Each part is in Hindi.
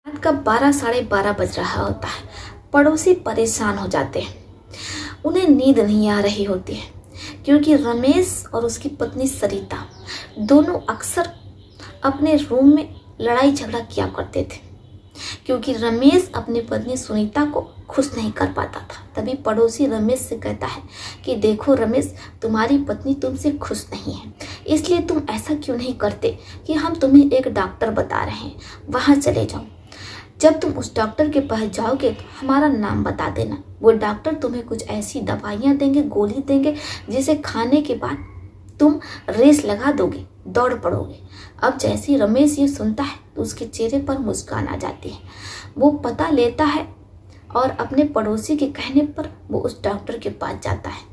रात का 12 साढ़े 12 बज रहा होता है। पड़ोसी परेशान हो जाते हैं, उन्हें नींद नहीं आ रही होती है क्योंकि रमेश और उसकी पत्नी सरिता दोनों अक्सर अपने रूम में लड़ाई झगड़ा किया करते थे क्योंकि रमेश अपनी पत्नी सुनीता को खुश नहीं कर पाता था। तभी पड़ोसी रमेश से कहता है कि देखो रमेश, तुम्हारी पत्नी तुमसे खुश नहीं है, इसलिए तुम ऐसा क्यों नहीं करते कि हम तुम्हें एक डॉक्टर बता रहे हैं, वहाँ चले जाओ। जब तुम उस डॉक्टर के पास जाओगे तो हमारा नाम बता देना, वो डॉक्टर तुम्हें कुछ ऐसी दवाइयाँ देंगे, गोली देंगे, जिसे खाने के बाद तुम रेस लगा दोगे, दौड़ पड़ोगे। अब जैसे ही रमेश ये सुनता है तो उसके चेहरे पर मुस्कान आ जाती है। वो पता लेता है और अपने पड़ोसी के कहने पर वो उस डॉक्टर के पास जाता है।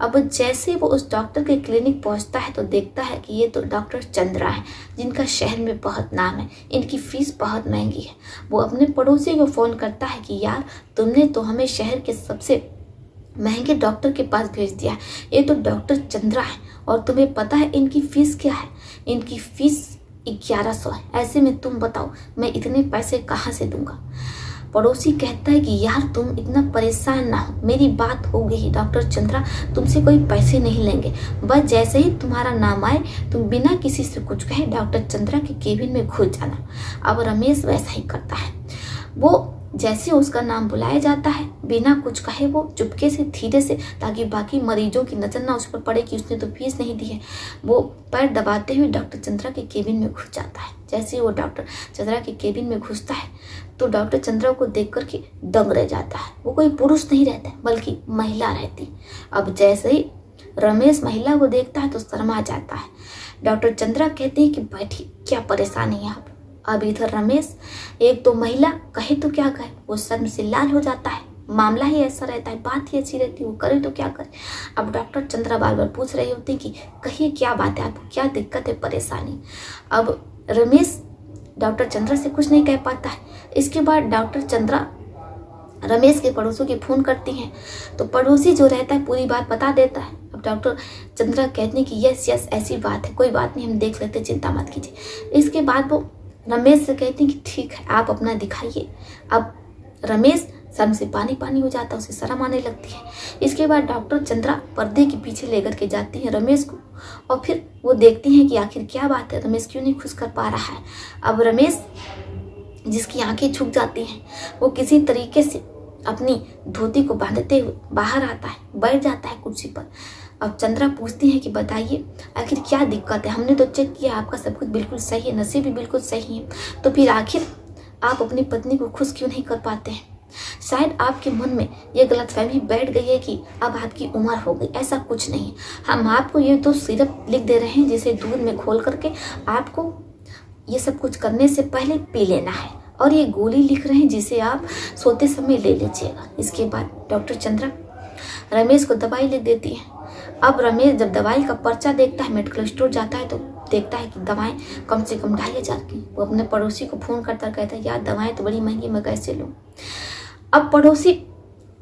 अब जैसे वो उस डॉक्टर के क्लिनिक पहुंचता है तो देखता है कि ये तो डॉक्टर चंद्रा है, जिनका शहर में बहुत नाम है, इनकी फीस बहुत महंगी है। वो अपने पड़ोसी को फ़ोन करता है कि यार, तुमने तो हमें शहर के सबसे महंगे डॉक्टर के पास भेज दिया है, ये तो डॉक्टर चंद्रा है, और तुम्हें पता है इनकी फ़ीस क्या है? इनकी फ़ीस 1100 है। ऐसे में तुम बताओ मैं इतने पैसे कहाँ से दूंगा? पड़ोसी कहता है कि यार तुम इतना परेशान ना हो, मेरी बात हो गई, डॉक्टर चंद्रा तुमसे कोई पैसे नहीं लेंगे, बस जैसे ही तुम्हारा नाम आए तुम बिना किसी से कुछ कहे डॉक्टर चंद्रा के केबिन में घुस जाना। अब रमेश वैसा ही करता है। वो जैसे उसका नाम बुलाया जाता है, बिना कुछ कहे वो चुपके से धीरे से, ताकि बाकी मरीजों की नज़र ना उस पर पड़े कि उसने तो फीस नहीं दी है, वो पैर दबाते हुए डॉक्टर चंद्रा के केबिन में घुस जाता है। जैसे ही वो डॉक्टर चंद्रा के केबिन में घुसता है तो डॉक्टर चंद्रा को देख करके दंग रह जाता है। वो कोई पुरुष नहीं रहता बल्कि महिला रहती। अब जैसे ही रमेश महिला को देखता है तो शर्मा जाता है। डॉक्टर चंद्रा कहते हैं कि बैठी, क्या परेशानी है आप? अब इधर रमेश, एक तो महिला कहे तो क्या कहे, वो शर्म से लाल हो जाता है। मामला ही ऐसा रहता है, बात ही ऐसी रहती है, वो करे तो क्या करे। अब डॉक्टर चंद्रा बार बार पूछ रही होती कि कहिए क्या बात है, आपको क्या दिक्कत है, परेशानी। अब रमेश डॉक्टर चंद्रा से कुछ नहीं कह पाता है। इसके बाद डॉक्टर चंद्रा रमेश के पड़ोसियों की फ़ोन करती हैं तो पड़ोसी जो रहता है पूरी बात बता देता है। अब डॉक्टर चंद्रा कहते हैं कि यस ऐसी बात है, कोई बात नहीं, हम देख लेते, चिंता मत कीजिए। इसके बाद वो रमेश से कहती हैं कि ठीक है, आप अपना दिखाइए। अब रमेश शर्म से पानी हो जाता है, उसे शर्म आने लगती है। इसके बाद डॉक्टर चंद्रा पर्दे के पीछे लेकर के जाती हैं रमेश को, और फिर वो देखती हैं कि आखिर क्या बात है, रमेश क्यों नहीं खुश कर पा रहा है। अब रमेश, जिसकी आंखें झुक जाती हैं, वो किसी तरीके से अपनी धोती को बांधते हुए बाहर आता है, बैठ जाता है कुर्सी पर। अब चंद्रा पूछती है कि बताइए आखिर क्या दिक्कत है, हमने तो चेक किया आपका सब कुछ बिल्कुल सही है, नसीब भी बिल्कुल सही है, तो फिर आखिर आप अपनी पत्नी को खुश क्यों नहीं कर पाते हैं? शायद आपके मन में ये गलतफहमी बैठ गई है कि अब आपकी उम्र हो गई। ऐसा कुछ नहीं है, हम आपको ये तो सिरप लिख दे रहे हैं जिसे दूध में घोल करके आपको ये सब कुछ करने से पहले पी लेना है, और ये गोली लिख रहे हैं जिसे आप सोते समय ले लीजिएगा। इसके बाद डॉक्टर चंद्रा रमेश को दवाई लिख देती है। अब रमेश जब दवाई का पर्चा देखता है, मेडिकल स्टोर जाता है तो देखता है कि दवाएं कम से कम 2500 की। वो अपने पड़ोसी को फ़ोन करता कहता है यार दवाएं तो बड़ी महंगी, मैं कैसे लूँ? अब पड़ोसी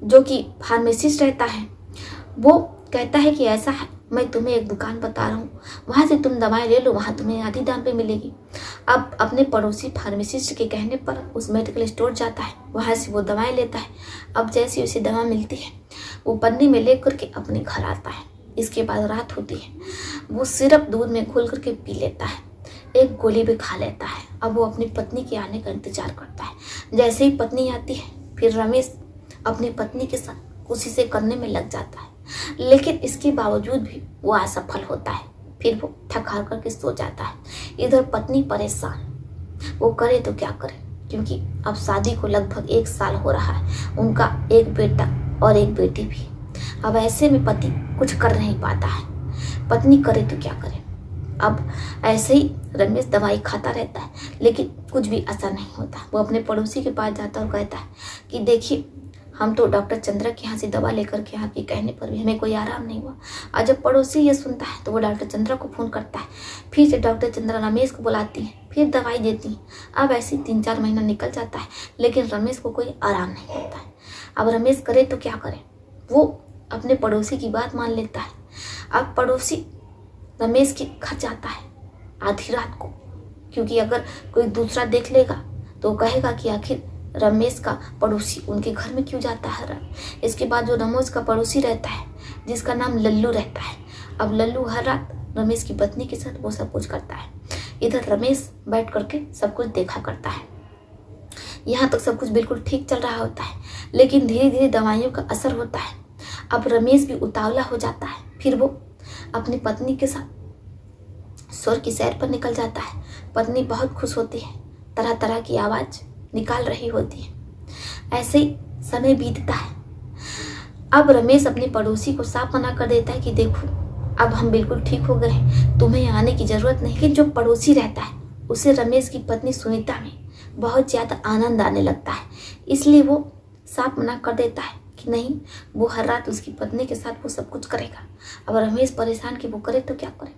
जो कि फार्मेसिस्ट रहता है वो कहता है कि ऐसा है, मैं तुम्हें एक दुकान बता रहा हूँ, वहाँ से तुम दवाएं ले लो, वहाँ तुम्हें आधी दाम पे मिलेगी। अब अपने पड़ोसी फार्मासिस्ट के कहने पर उस मेडिकल स्टोर जाता है, वहाँ से वो दवाएं लेता है। अब जैसी उसे दवा मिलती है वो पन्नी में ले करके अपने घर आता है। इसके बाद रात होती है, वो सिरप दूध में घोल करके पी लेता है, एक गोली भी खा लेता है। अब वो अपनी पत्नी के आने का इंतजार करता है। जैसे ही पत्नी आती है फिर रमेश अपनी पत्नी के साथ उसी से करने में लग जाता है, लेकिन इसके बावजूद भी वो असफल होता है। फिर वो थक हार करके सो जाता है। इधर पत्नी परेशान, वो करे तो क्या करे, क्योंकि अब शादी को लगभग 1 साल हो रहा है, उनका एक बेटा और एक बेटी भी। अब ऐसे में पति कुछ कर नहीं पाता है, पत्नी करे तो क्या करे। अब ऐसे ही रमेश दवाई खाता रहता है लेकिन कुछ भी असर नहीं होता। वो अपने पड़ोसी के पास जाता और कहता है कि देखिए, हम तो डॉक्टर चंद्रा के यहाँ से दवा लेकर के आपके कहने पर भी हमें कोई आराम नहीं हुआ। और जब पड़ोसी ये सुनता है तो वो डॉक्टर चंद्रा को फ़ोन करता है। फिर से डॉक्टर चंद्रा रमेश को बुलाती है, फिर दवाई देती हैं। अब ऐसे 3-4 महीना निकल जाता है लेकिन रमेश को कोई आराम नहीं होता है। अब रमेश करे तो क्या करे, वो अपने पड़ोसी की बात मान लेता है। अब पड़ोसी रमेश के घर जाता है आधी रात को, क्योंकि अगर कोई दूसरा देख लेगा तो वो कहेगा कि आखिर रमेश का पड़ोसी उनके घर में क्यों जाता है हर रात। इसके बाद जो रमेश का पड़ोसी रहता है जिसका नाम लल्लू रहता है, अब लल्लू हर रात रमेश की पत्नी के साथ वो सब कुछ करता है। इधर रमेश बैठ करके सब कुछ देखा करता है। यहाँ तक सब कुछ बिल्कुल ठीक चल रहा होता है, लेकिन धीरे धीरे दवाइयों का असर होता है। अब रमेश भी उतावला हो जाता है। फिर वो अपनी पत्नी के साथ स्वर्ग की सैर पर निकल जाता है। पत्नी बहुत खुश होती है, तरह तरह की आवाज़ निकाल रही होती है। ऐसे ही समय बीतता है। अब रमेश अपने पड़ोसी को साफ मना कर देता है कि देखो अब हम बिल्कुल ठीक हो गए हैं, तुम्हें यहाँ आने की ज़रूरत नहीं। कि जो पड़ोसी रहता है उसे रमेश की पत्नी सुनीता में बहुत ज़्यादा आनंद आने लगता है, इसलिए वो साफ मना कर देता है कि नहीं, वो हर रात उसकी पत्नी के साथ वो सब कुछ करेगा। अब रमेश परेशान कि वो करे तो क्या करे,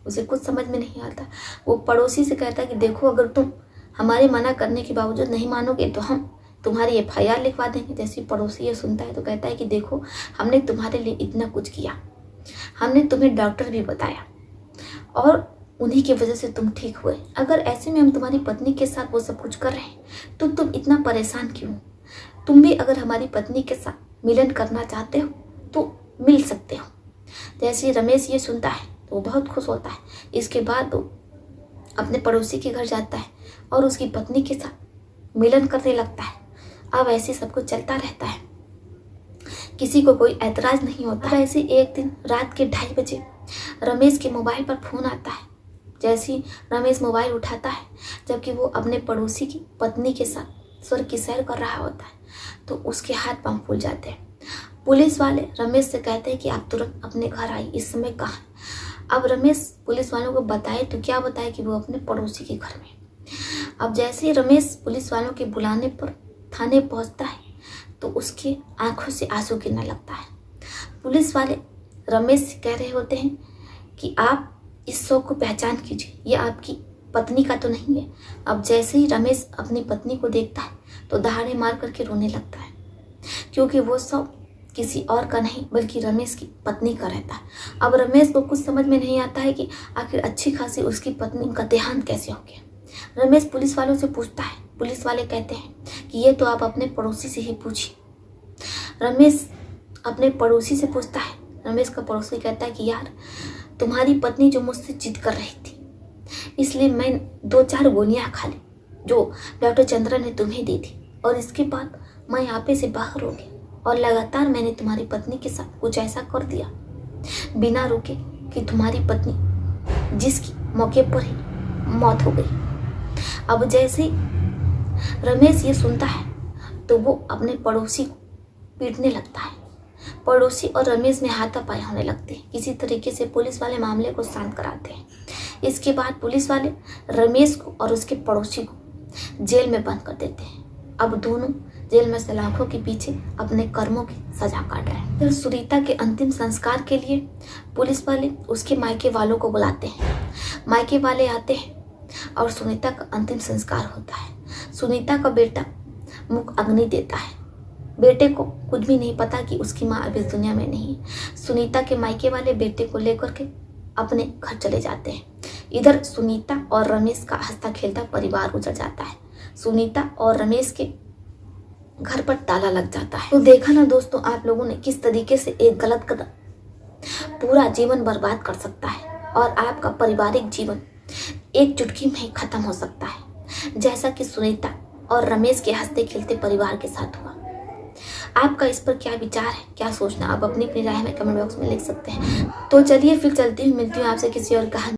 उसे कुछ समझ में नहीं आता। वो पड़ोसी से कहता है कि देखो अगर तुम हमारे मना करने के बावजूद नहीं मानोगे तो हम तुम्हारी FIR लिखवा देंगे। जैसे पड़ोसी ये सुनता है तो कहता है कि देखो हमने तुम्हारे लिए इतना कुछ किया, हमने तुम्हें डॉक्टर भी बताया और उन्हीं की वजह से तुम ठीक हुए। अगर ऐसे में हम तुम्हारी पत्नी के साथ वो सब कुछ कर रहे हैं तो तुम इतना परेशान क्यों? तुम भी अगर हमारी पत्नी के साथ मिलन करना चाहते हो तो मिल सकते हो। जैसे रमेश ये सुनता है तो वो बहुत खुश होता है। इसके बाद वो अपने पड़ोसी के घर जाता है और उसकी पत्नी के साथ मिलन करने लगता है। अब ऐसे सब कुछ चलता रहता है, किसी को कोई ऐतराज नहीं होता। ऐसे एक दिन रात के 2:30 बजे रमेश के मोबाइल पर फोन आता है। जैसे ही रमेश मोबाइल उठाता है, जबकि वो अपने पड़ोसी की पत्नी के साथ स्वर्ग की सैर कर रहा होता है, तो उसके हाथ पांव फूल जाते हैं। पुलिस वाले रमेश से कहते हैं कि आप तुरंत अपने घर आइए, इस समय कहाँ। अब रमेश पुलिस वालों को बताए तो क्या बताए कि वो अपने पड़ोसी के घर में। अब जैसे ही रमेश पुलिस वालों के बुलाने पर थाने पहुंचता है तो उसकी आंखों से आंसू गिरने लगता है। पुलिस वाले रमेश से कह रहे होते हैं कि आप इस शव को पहचान कीजिए, ये आपकी पत्नी का तो नहीं है। अब जैसे ही रमेश अपनी पत्नी को देखता है तो दहाड़े मार करके रोने लगता है, क्योंकि वो शव किसी और का नहीं बल्कि रमेश की पत्नी का रहता है। अब रमेश को कुछ समझ में नहीं आता है कि आखिर अच्छी खासी उसकी पत्नी का देहांत कैसे हो गया। रमेश पुलिस वालों से पूछता है। पुलिस वाले कहते हैं कि ये तो आप अपने पड़ोसी से ही पूछिए। रमेश अपने पड़ोसी से पूछता है। रमेश का पड़ोसी कहता है कि यार तुम्हारी पत्नी जो मुझसे जिद कर रही थी, इसलिए मैं 2-4 गोलियां खा ली जो डॉक्टर चंद्रा ने तुम्हें दी थी, और इसके बाद मैं यहाँ पे से बाहर हो गई और लगातार मैंने तुम्हारी पत्नी के साथ कुछ ऐसा कर दिया बिना रुके कि तुम्हारी पत्नी जिसकी मौके पर ही मौत हो गई। अब जैसे ही रमेश ये सुनता है तो वो अपने पड़ोसी को पीटने लगता है। पड़ोसी और रमेश में हाथापाई होने लगते हैं। किसी तरीके से पुलिस वाले मामले को शांत कराते हैं। इसके बाद पुलिस वाले रमेश को और उसके पड़ोसी को जेल में बंद कर देते हैं। अब दोनों जेल में सलाखों के पीछे अपने कर्मों की सजा काट रहे हैं। फिर सुनीता के अंतिम संस्कार के लिए पुलिस वाले उसके मायके वालों को बुलाते हैं। मायके वाले आते हैं और सुनीता का अंतिम संस्कार होता है। सुनीता का बेटा मुख अग्नि देता है। बेटे को कुछ भी नहीं पता कि उसकी माँ अब इस दुनिया में नहीं है। सुनीता के मायके वाले बेटे को लेकर के अपने घर चले जाते हैं। इधर सुनीता और रमेश का हंसता खेलता परिवार उजड़ जाता है। सुनीता और रमेश के घर पर ताला लग जाता है। तो देखा ना दोस्तों आप लोगों ने किस तरीके से एक गलत कदम पूरा जीवन बर्बाद कर सकता है और आपका पारिवारिक जीवन एक चुटकी में ही खत्म हो सकता है, जैसा कि सुनीता और रमेश के हंसते खेलते परिवार के साथ हुआ। आपका इस पर क्या विचार है, क्या सोचना, आप अपनी अपनी राय में कमेंट बॉक्स में लिख सकते हैं। तो चलिए फिर चलती हूँ, मिलती हूँ आपसे किसी और कहानी